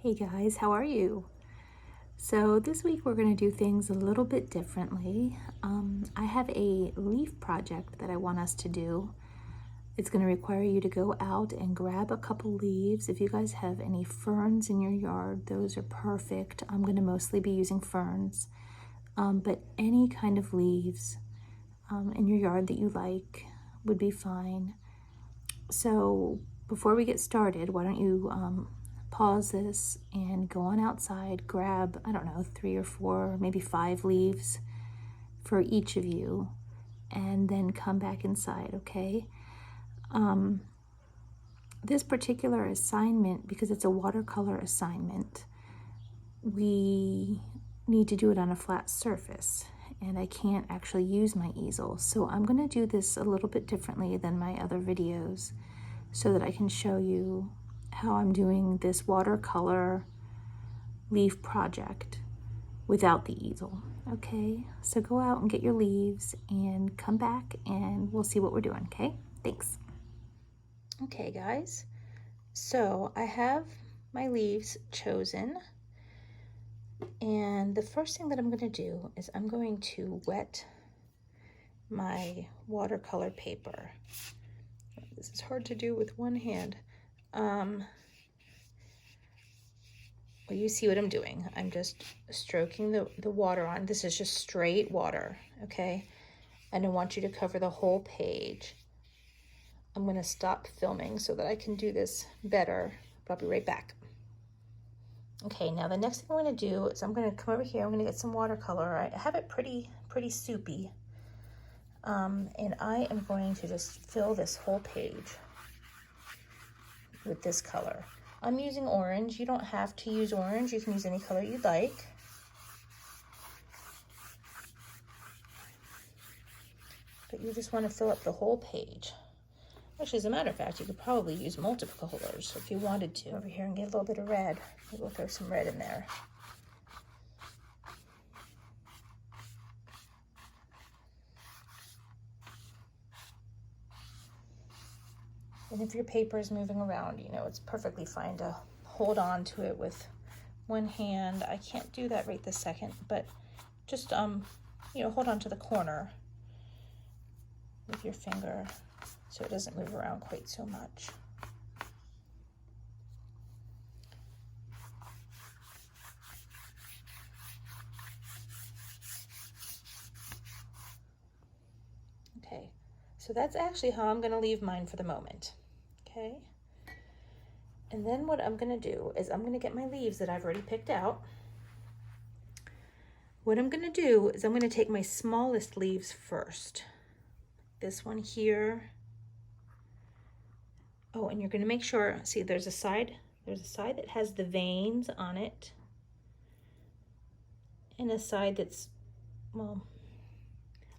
Hey guys, how are you? So this week we're going to do things a little bit differently. I have a leaf project that I want us to do. It's going to require you to go out and grab a couple leaves. If you guys have any ferns in your yard, those are perfect. I'm going to mostly be using ferns, but any kind of leaves in your yard that you like would be fine. So before we get started, why don't you pause this and go on outside, grab, I don't know, 3 or 4, maybe 5 leaves for each of you, and then come back inside, okay? This particular assignment, because it's a watercolor assignment, we need to do it on a flat surface, and I can't actually use my easel. So I'm going to do this a little bit differently than my other videos so that I can show you how I'm doing this watercolor leaf project without the easel. Okay, so go out and get your leaves and come back and we'll see what we're doing, okay? Thanks. Okay guys, so I have my leaves chosen, and the first thing that I'm going to do is I'm going to wet my watercolor paper. This is hard to do with one hand. Well, you see what I'm doing. I'm just stroking the water on. This is just straight water, okay? And I want you to cover the whole page. I'm going to stop filming so that I can do this better. But I'll be right back. Okay, now the next thing I'm going to do is I'm going to come over here. I'm going to get some watercolor. I have it pretty soupy. And I am going to just fill this whole page with this color. I'm using orange. You don't have to use orange. You can use any color you'd like. But you just want to fill up the whole page. Actually, as a matter of fact, you could probably use multiple colors if you wanted to. Over here and get a little bit of red. Maybe we'll throw some red in there. And if your paper is moving around, you know, it's perfectly fine to hold on to it with one hand. I can't do that right this second, but just, you know, hold on to the corner with your finger so it doesn't move around quite so much. Okay, so that's actually how I'm going to leave mine for the moment. Okay, and then what I'm going to do is I'm going to get my leaves that I've already picked out. What I'm going to do is I'm going to take my smallest leaves first. This one here. Oh, and you're going to make sure, see there's a side that has the veins on it, and a side that's, well,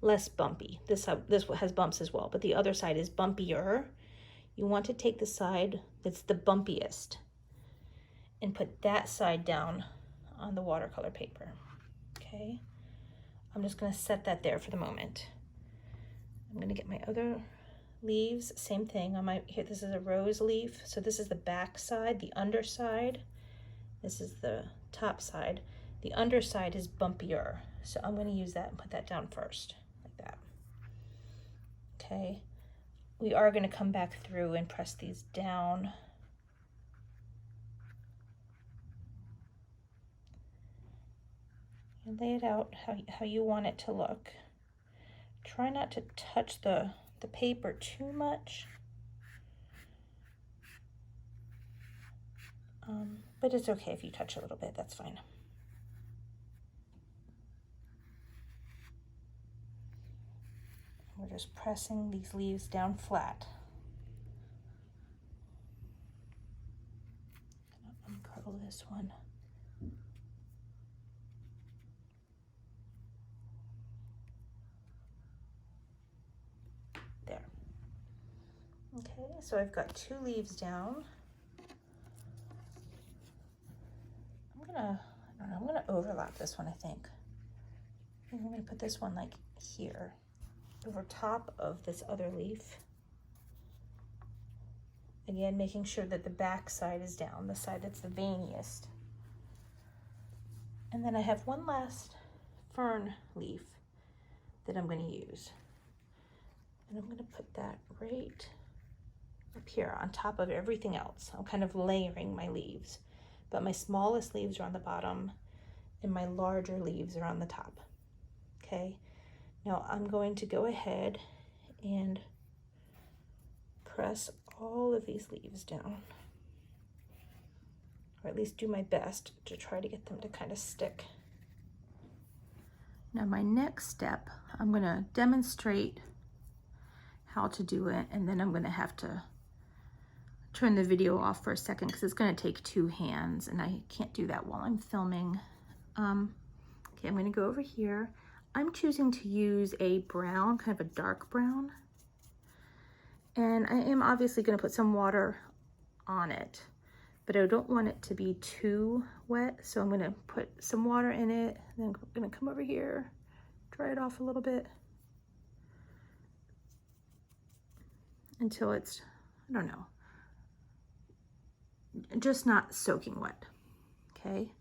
less bumpy. This has bumps as well, but the other side is bumpier. You want to take the side that's the bumpiest and put that side down on the watercolor paper. Okay, I'm just going to set that there for the moment. I'm going to get my other leaves, same thing on my, here, this is a rose leaf, so this is the back side, the underside, this is the top side. The underside is bumpier, so I'm going to use that and put that down first, like that. Okay, we are going to come back through and press these down. And lay it out how you want it to look. Try not to touch the paper too much. But it's okay if you touch a little bit, that's fine. We're just pressing these leaves down flat. Uncurl this one. There. Okay, so I've got 2 leaves down. I'm gonna overlap this one, I think. I'm gonna put this one like here, over top of this other leaf. Again, making sure that the back side is down, the side that's the veiniest. And then I have one last fern leaf that I'm going to use. And I'm going to put that right up here on top of everything else. I'm kind of layering my leaves, but my smallest leaves are on the bottom and my larger leaves are on the top. Okay, now I'm going to go ahead and press all of these leaves down, or at least do my best to try to get them to kind of stick. Now my next step, I'm going to demonstrate how to do it, and then I'm going to have to turn the video off for a second because it's going to take two hands and I can't do that while I'm filming. Okay, I'm going to go over here. I'm choosing to use a brown, kind of a dark brown, and I am obviously going to put some water on it, but I don't want it to be too wet, so I'm going to put some water in it, then I'm going to come over here, dry it off a little bit until it's, I don't know, just not soaking wet. Okay,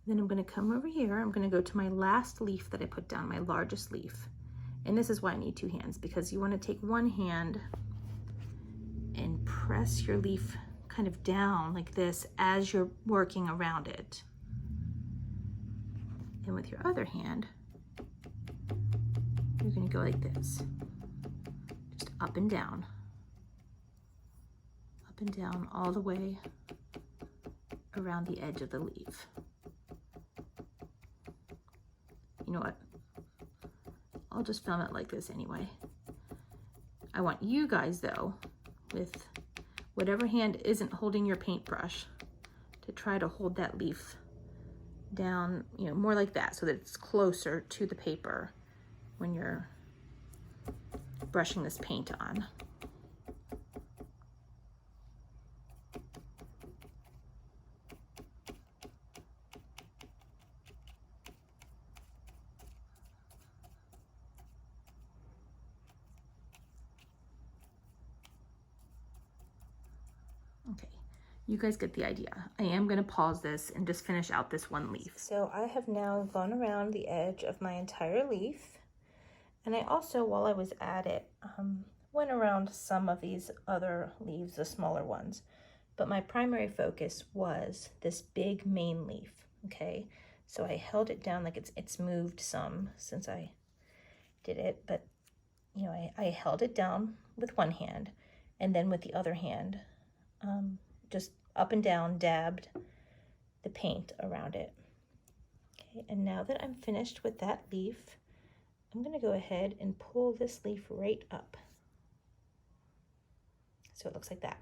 then I'm going to come over here. I'm going to go to my last leaf that I put down, my largest leaf, and this is why I need two hands, because you want to take one hand and press your leaf kind of down like this as you're working around it, and with your other hand you're going to go like this, just up and down all the way around the edge of the leaf. You know what? I'll just film it like this anyway. I want you guys, though, with whatever hand isn't holding your paintbrush, to try to hold that leaf down, you know, more like that, so that it's closer to the paper when you're brushing this paint on. Okay, you guys get the idea. I am going to pause this and just finish out this one leaf. So I have now gone around the edge of my entire leaf, and I also, while I was at it, went around some of these other leaves, the smaller ones, but my primary focus was this big main leaf. Okay, so I held it down, like it's moved some since I did it, but you know, I held it down with one hand, and then with the other hand, just up and down dabbed the paint around it. Okay, and now that I'm finished with that leaf, I'm going to go ahead and pull this leaf right up, so it looks like that.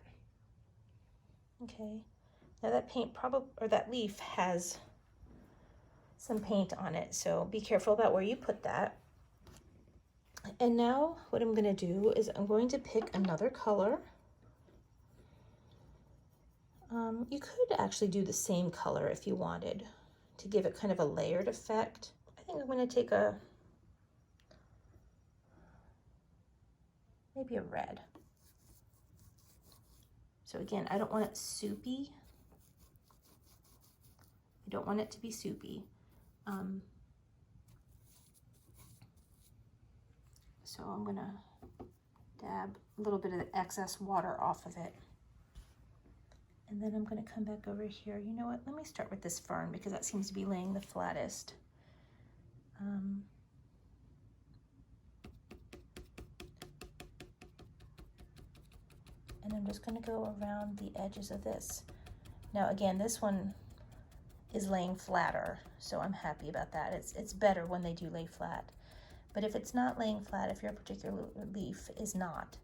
Okay, now that paint that leaf has some paint on it, so be careful about where you put that. And now what I'm going to do is I'm going to pick another color. You could actually do the same color if you wanted to give it kind of a layered effect. I think I'm going to take maybe a red. So again, I don't want it soupy. I don't want it to be soupy. So I'm going to dab a little bit of the excess water off of it. And then I'm going to come back over here. You know what? Let me start with this fern because that seems to be laying the flattest. And I'm just going to go around the edges of this. Now again, this one is laying flatter, so I'm happy about that. It's better when they do lay flat. But if it's not laying flat, if your particular leaf is not,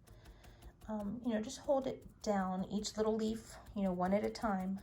you know, just hold it down, each little leaf, you know, one at a time.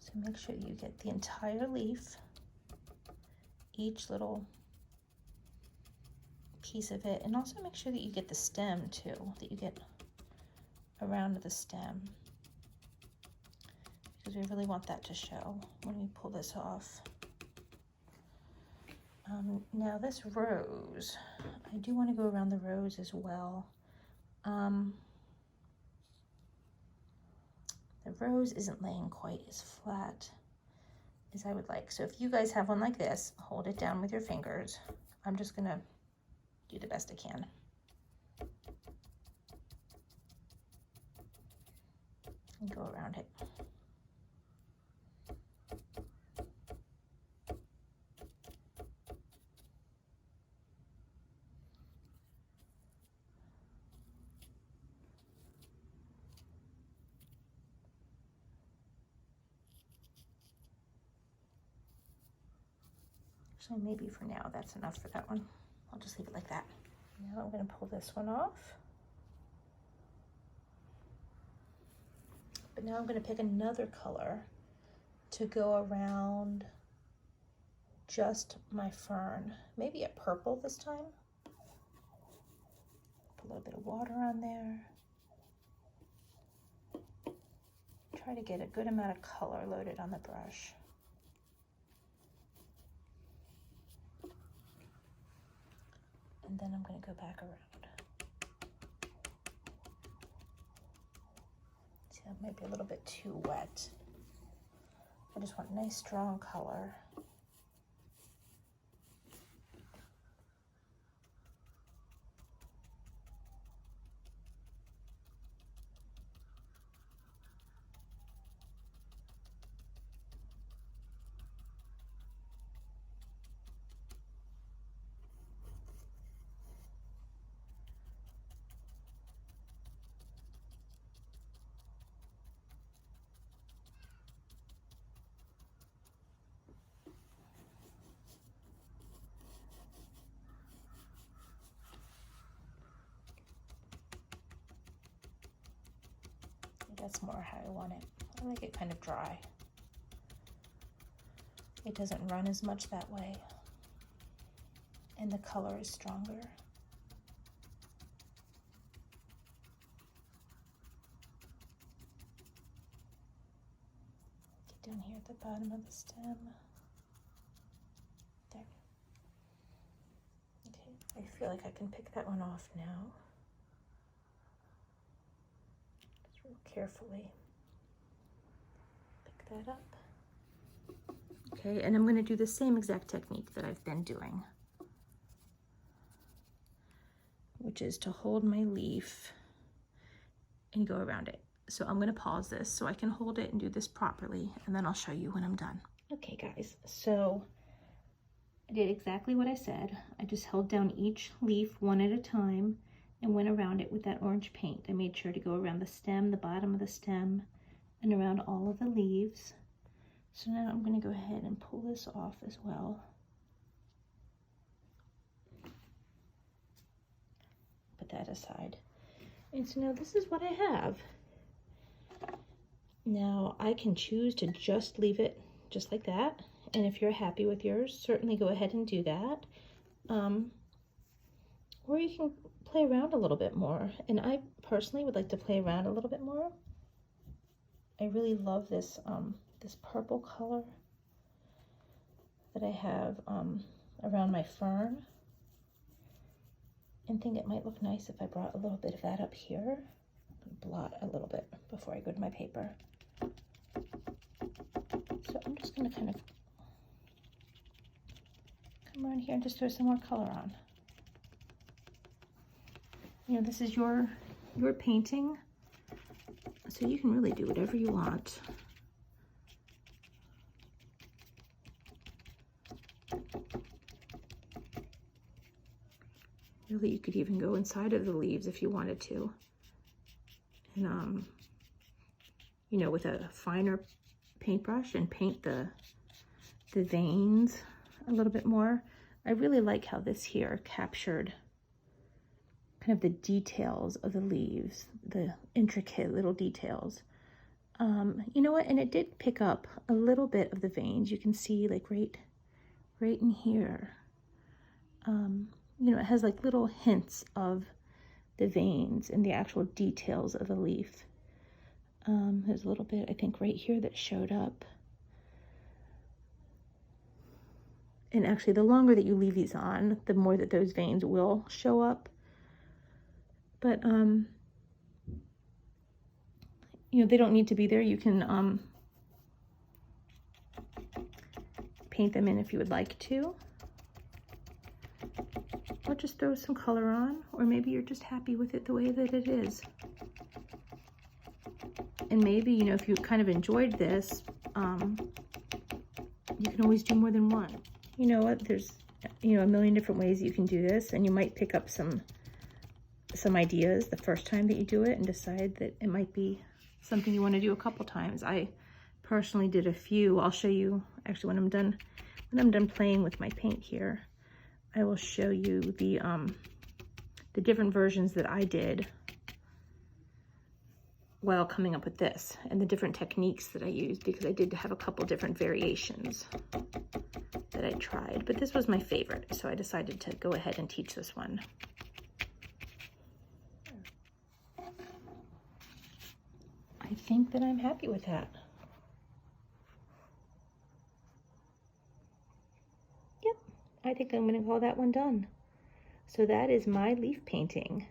So make sure you get the entire leaf, each little piece of it, and also make sure that you get the stem too, that you get around the stem, because we really want that to show when we pull this off. Now this rose, I do want to go around the rose as well. The rose isn't laying quite as flat as I would like. So if you guys have one like this, hold it down with your fingers. I'm just gonna do the best I can. And go around it. So maybe for now, that's enough for that one. I'll just leave it like that. Now I'm gonna pull this one off. But now I'm gonna pick another color to go around just my fern. Maybe a purple this time. Put a little bit of water on there. Try to get a good amount of color loaded on the brush. And then I'm going to go back around. See, that might be a little bit too wet. I just want nice, strong color. That's more how I want it. I like it kind of dry. It doesn't run as much that way. And the color is stronger. Get down here at the bottom of the stem. There. Okay, I feel like I can pick that one off now. Carefully pick that up. Okay, and I'm going to do the same exact technique that I've been doing, which is to hold my leaf and go around it. So I'm going to pause this so I can hold it and do this properly, and then I'll show you when I'm done. Okay guys, so I did exactly what I said. I just held down each leaf one at a time and went around it with that orange paint. I made sure to go around the stem, the bottom of the stem, and around all of the leaves. So now I'm going to go ahead and pull this off as well. Put that aside. And so now this is what I have. Now I can choose to just leave it just like that. And if you're happy with yours, certainly go ahead and do that. Or you can play around a little bit more. And I personally would like to play around a little bit more. I really love this this purple color that I have around my fern, and think it might look nice if I brought a little bit of that up here. Blot a little bit before I go to my paper. So I'm just going to kind of come around here and just throw some more color on. You know, this is your painting, so you can really do whatever you want. Really, you could even go inside of the leaves if you wanted to. And, you know, with a finer paintbrush and paint the veins a little bit more. I really like how this here captured kind of the details of the leaves, the intricate little details. You know what, and it did pick up a little bit of the veins. You can see like right in here. you know, it has like little hints of the veins and the actual details of the leaf. There's a little bit, I think, right here that showed up. And actually, the longer that you leave these on, the more that those veins will show up. But, you know, they don't need to be there. You can paint them in if you would like to. Or just throw some color on, or maybe you're just happy with it the way that it is. And maybe, you know, if you kind of enjoyed this, you can always do more than one. You know what, there's, you know, a million different ways you can do this, and you might pick up some ideas the first time that you do it and decide that it might be something you want to do a couple times. I personally did a few. I'll show you, actually, when I'm done playing with my paint here, I will show you the different versions that I did while coming up with this, and the different techniques that I used, because I did have a couple different variations that I tried, but this was my favorite, so I decided to go ahead and teach this one. I think that I'm happy with that. Yep, I think I'm going to call that one done. So that is my leaf painting.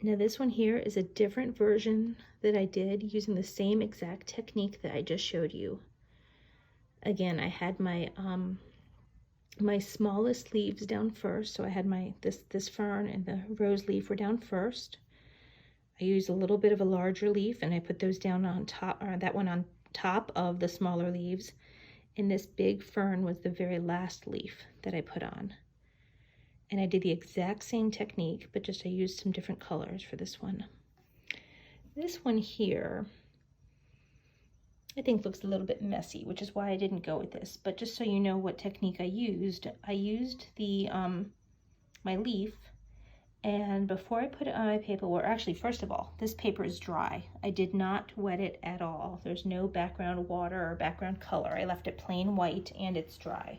Now this one here is a different version that I did using the same exact technique that I just showed you. Again, I had my my smallest leaves down first. So I had my this fern and the rose leaf were down first. I used a little bit of a larger leaf and I put those down on top, or that one on top of the smaller leaves. And this big fern was the very last leaf that I put on. And I did the exact same technique, but just I used some different colors for this one. This one here, I think looks a little bit messy, which is why I didn't go with this. But just so you know what technique I used the my leaf, and before I put it on my paper, or actually, first of all, this paper is dry. I did not wet it at all. There's no background water or background color. I left it plain white and it's dry.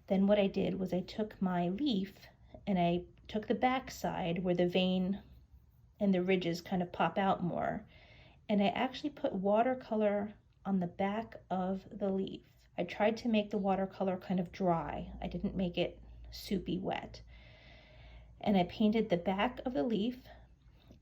Then what I did was I took my leaf and I took the back side where the vein and the ridges kind of pop out more, and I actually put watercolor on the back of the leaf. I tried to make the watercolor kind of dry. I didn't make it soupy wet. And I painted the back of the leaf,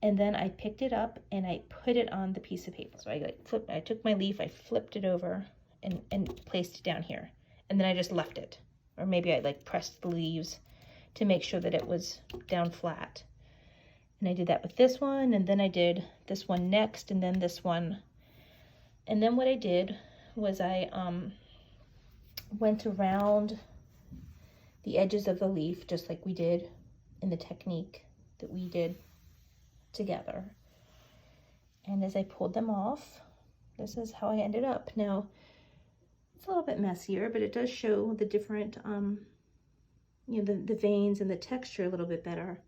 and then I picked it up and I put it on the piece of paper. So I took my leaf, I flipped it over and placed it down here, and then I just left it. Or maybe I like pressed the leaves to make sure that it was down flat. And I did that with this one, and then I did this one next, and then this one. And then what I did was I went around the edges of the leaf, just like we did in the technique that we did together. And as I pulled them off, this is how I ended up. Now, it's a little bit messier, but it does show the different, you know, the veins and the texture a little bit better.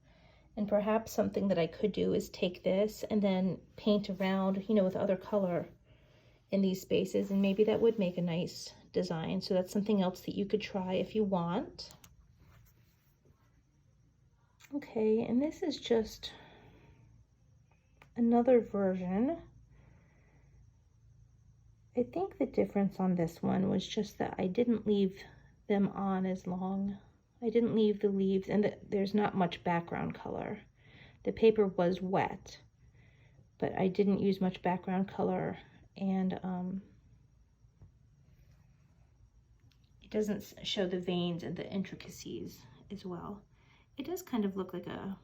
And perhaps something that I could do is take this and then paint around, you know, with other color in these spaces, and maybe that would make a nice design. So that's something else that you could try if you want. Okay, and this is just another version. I think the difference on this one was just that I didn't leave them on as long. I didn't leave the leaves, and there's not much background color. The paper was wet, but I didn't use much background color, and it doesn't show the veins and the intricacies as well. It does kind of look like a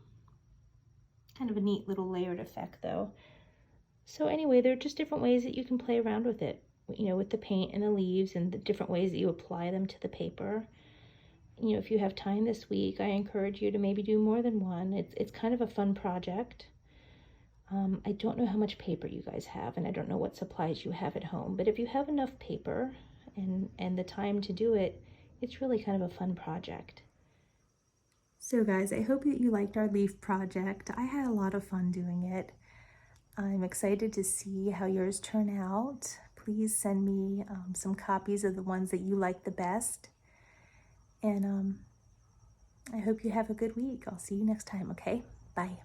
kind of a neat little layered effect though. So anyway, there are just different ways that you can play around with it, you know, with the paint and the leaves and the different ways that you apply them to the paper. You know, if you have time this week, I encourage you to maybe do more than one. It's kind of a fun project. I don't know how much paper you guys have, and I don't know what supplies you have at home, but if you have enough paper and the time to do it, it's really kind of a fun project. So guys, I hope that you liked our leaf project. I had a lot of fun doing it. I'm excited to see how yours turn out. Please send me some copies of the ones that you like the best. And I hope you have a good week. I'll see you next time, okay? Bye.